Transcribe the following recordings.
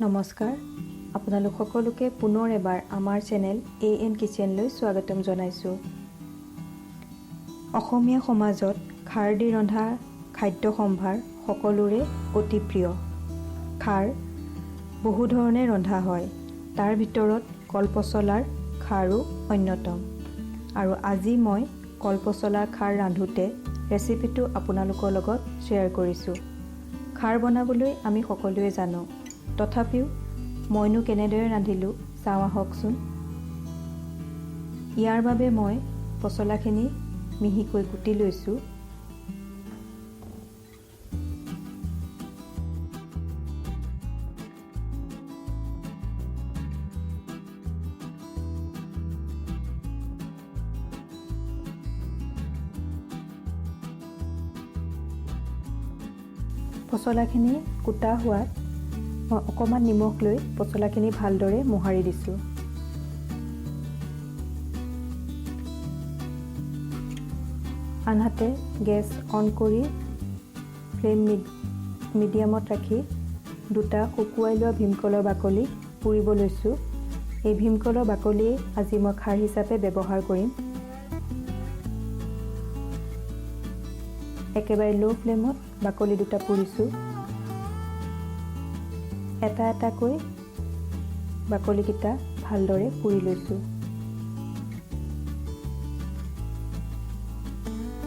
নমস্কাৰ, আপোনালোক সকলোকে পুনৰ এবাৰ আমাৰ চেনেল AN কিচেনলৈ স্বাগতম জনাইছোঁ। অসমীয়া সমাজত খাৰ দি ৰন্ধা খাদ্য সম্ভাৰ সকলোৰে অতি প্ৰিয়। খাৰ বহু ধৰণে ৰন্ধা হয়, তাৰ ভিতৰত কলপচলাৰ খাৰো অন্যতম। আৰু আজি মই কলপচলাৰ খাৰ ৰান্ধোতে ৰেচিপিটো আপোনালোকৰ লগত শ্বেয়াৰ কৰিছোঁ। খাৰ বনাবলৈ আমি সকলোৱে জানো, তথাপিও মইনো কেনেদৰে ৰান্ধিলোঁ চাওঁ আহকচোন। ইয়াৰ বাবে মই পচলাখিনি মিহিকৈ কুটি লৈছোঁ। পচলাখিনি কুটা হোৱাত মই অকণমান নিমখ লৈ পচলাখিনি ভালদৰে মোহাৰি দিছোঁ। আনহাতে গেছ অন কৰি ফ্লেম মিডিয়ামত ৰাখি দুটা শুকুৱাই লোৱা ভীমকলৰ বাকলি পুৰিব লৈছোঁ। এই ভীমকলৰ বাকলিয়ে আজি মই খাৰ হিচাপে ব্যৱহাৰ কৰিম। একেবাৰে ল' ফ্লেমত বাকলি দুটা পুৰিছোঁ। এটা এটাকৈ বাকলিকেইটা ভালদৰে পুৰি লৈছোঁ।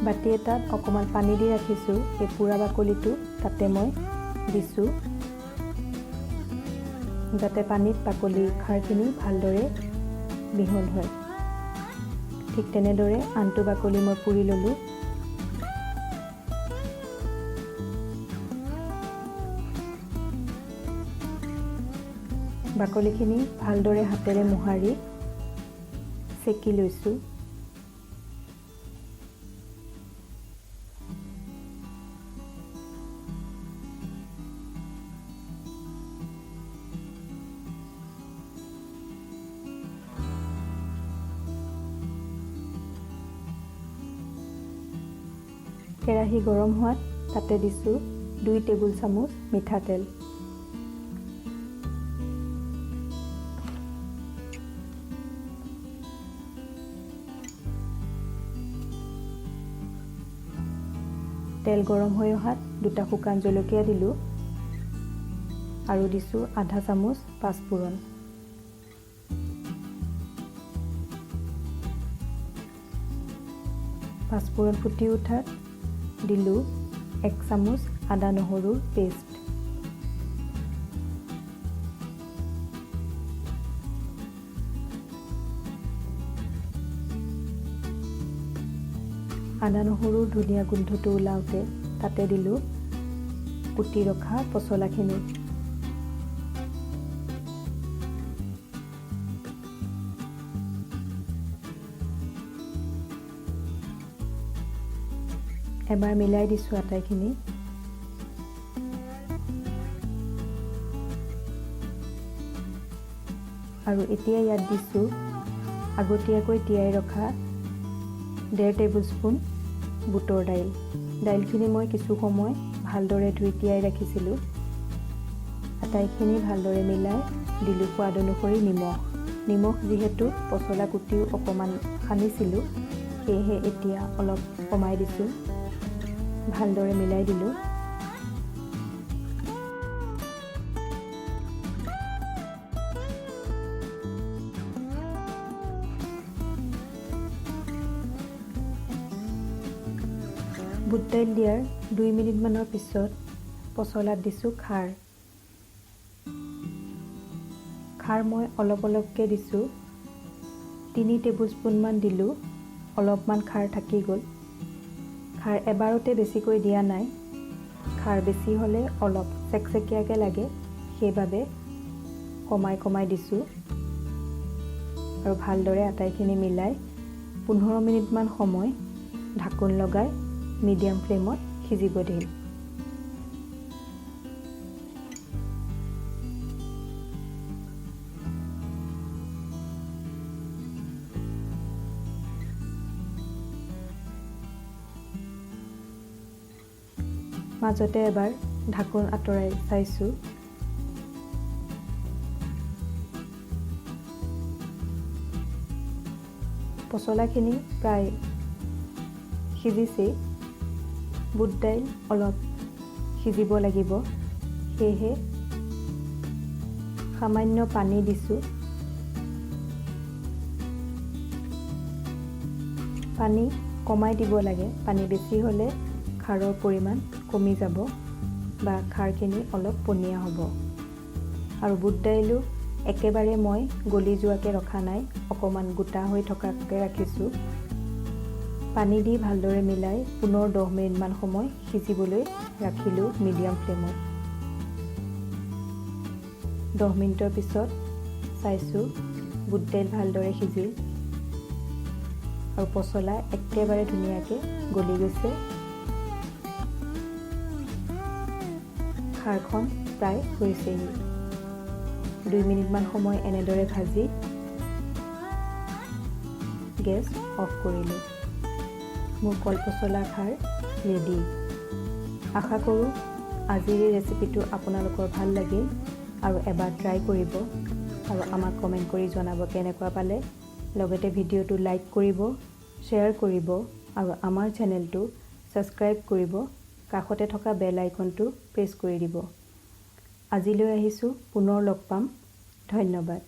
বাতি এটাত অকণমান পানী দি ৰাখিছোঁ। এই পুৰা বাকলিটো তাতে মই দিছোঁ, যাতে পানীত বাকলি খাৰখিনি ভালদৰে মিহল হয়। ঠিক তেনেদৰে আনটো বাকলি মই পুৰি ল'লোঁ। বাকলিখিনি ভালদৰে হাতেৰে মোহাৰি চেকি লৈছোঁ। কেৰাহী গৰম হোৱাত তাতে দিছোঁ 2 টেবুল চামুচ মিঠাতেল। তেল গৰম হৈ অহাত দুটা শুকান জলকীয়া দিলোঁ আৰু দিছোঁ আধা চামুচ পাঁচফোৰণ। পাঁচফোৰণ ফুটি উঠাত দিলোঁ 1 চামুচ আদা নহৰুৰ পেষ্ট। আদা নহৰুৰ ধুনীয়া গোন্ধটো ওলাওঁতে তাতে দিলোঁ কুটি ৰখা পচলাখিনি। এবাৰ মিলাই দিছোঁ আটাইখিনি। আৰু এতিয়া ইয়াত দিছোঁ আগতীয়াকৈ তিয়াই ৰখা 1.5 টেবুল স্পুন বুটৰ দাইল। দাইলখিনি মই কিছু সময় ভালদৰে ধুই তিয়াই ৰাখিছিলোঁ। আটাইখিনি ভালদৰে মিলাই দিলোঁ সোৱাদ অনুসৰি নিমখ যিহেতু পচলা কুটিও অকণমান সানিছিলোঁ, সেয়েহে এতিয়া অলপ কমাই দিছোঁ। ভালদৰে মিলাই দিলোঁ। বুট দাইল দিয়াৰ 2 মিনিটমানৰ পিছত পচলাত দিছোঁ খাৰ। খাৰ মই অলপ অলপকৈ দিছোঁ। 3 টেবুল স্পুনমান দিলোঁ, অলপমান খাৰ থাকি গ'ল। খাৰ এবাৰতে বেছিকৈ দিয়া নাই। খাৰ বেছি হ'লে অলপ চেকচেকীয়াকৈ লাগে, সেইবাবে কমাই দিছোঁ। আৰু ভালদৰে আটাইখিনি মিলাই 15 মিনিটমান সময় ঢাকোন লগাই মিডিয়াম ফ্লেমত সিজিব দিম। মাজতে এবাৰ ঢাকোন আঁতৰাই চাইছোঁ। পচলাখিনি প্ৰায় সিজিছেই। বুট দাইল অলপ সিজিব লাগিব, সেয়েহে সামান্য পানী দিছোঁ। পানী কমাই দিব লাগে, পানী বেছি হ'লে খাৰৰ পৰিমাণ কমি যাব বা খাৰখিনি অলপ পনীয়া হ'ব। আৰু বুট দাইলো একেবাৰে মই গলি যোৱাকৈ ৰখা নাই, অকণমান গোটা হৈ থকাকৈ ৰাখিছোঁ। পানী দি ভালদৰে মিলাই পুনৰ 10 মিনিটমান সময় সিজিবলৈ ৰাখিলোঁ মিডিয়াম ফ্লেমত। 10 মিনিটৰ পিছত চাইছোঁ বুট দাইল ভালদৰে সিজিল আৰু পচলা একেবাৰে ধুনীয়াকৈ গলি গৈছে। খাৰখন প্ৰায় হৈছেহি। 2 মিনিটমান সময় এনেদৰে ভাজি গেছ অফ কৰিলোঁ। মোৰ কলপচলা খাৰ ৰেডি। আশা কৰোঁ আজিৰ এই ৰেচিপিটো আপোনালোকৰ ভাল লাগিল আৰু এবাৰ ট্ৰাই কৰিব আৰু আমাক কমেণ্ট কৰি জনাব কেনেকুৱা পালে। লগতে ভিডিঅ'টো লাইক কৰিব, শ্বেয়াৰ কৰিব আৰু আমাৰ চেনেলটো ছাবস্ক্ৰাইব কৰিব। কাষতে থকা বেল আইকনটো প্ৰেছ কৰি দিব। আজিলৈ আহিছোঁ, পুনৰ লগ পাম। ধন্যবাদ।